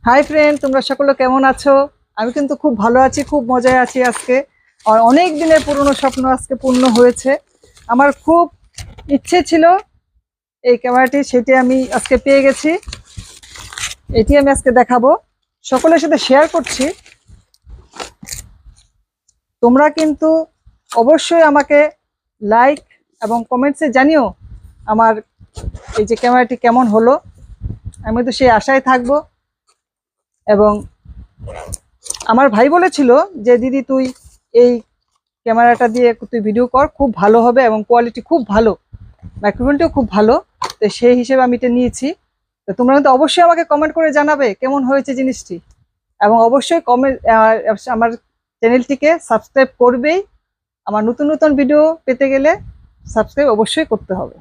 Hi friend, তোমরা সকলে কেমন আছো? আমি কিন্তু খুব ভালো আছি, খুব মজায় আছি আজকে। আর অনেক দিনের পুরনো স্বপ্ন আজকে পূর্ণ হয়েছে। আমার খুব ইচ্ছে ছিল এই ক্যামেরাটি, সেটি আমি আজকে পেয়ে গেছি। এটি আমি আজকে দেখাবো, সকলের সাথে শেয়ার করছি। তোমরা কিন্তু অবশ্যই আমাকে লাইক এবং কমেন্টসে জানিও আমার এই যে ক্যামেরাটি কেমন হলো। আমি তো সেই আশায় থাকবো। এবং আমার ভাই বলেছিল যে দিদি তুই এই ক্যামেরাটা দিয়ে তুই ভিডিও কর, খুব ভালো হবে এবং কোয়ালিটি খুব ভালো, মাইক্রোফোনটিও খুব ভালো। তো সেই হিসেবে আমি এটা নিয়েছি। তো তোমরা কিন্তু অবশ্যই আমাকে কমেন্ট করে জানাবে কেমন হয়েছে জিনিসটি, এবং অবশ্যই কমেন্ট আমার চ্যানেলটিকে সাবস্ক্রাইব করবেই। আমার নতুন নতুন ভিডিও পেতে গেলে সাবস্ক্রাইব অবশ্যই করতে হবে।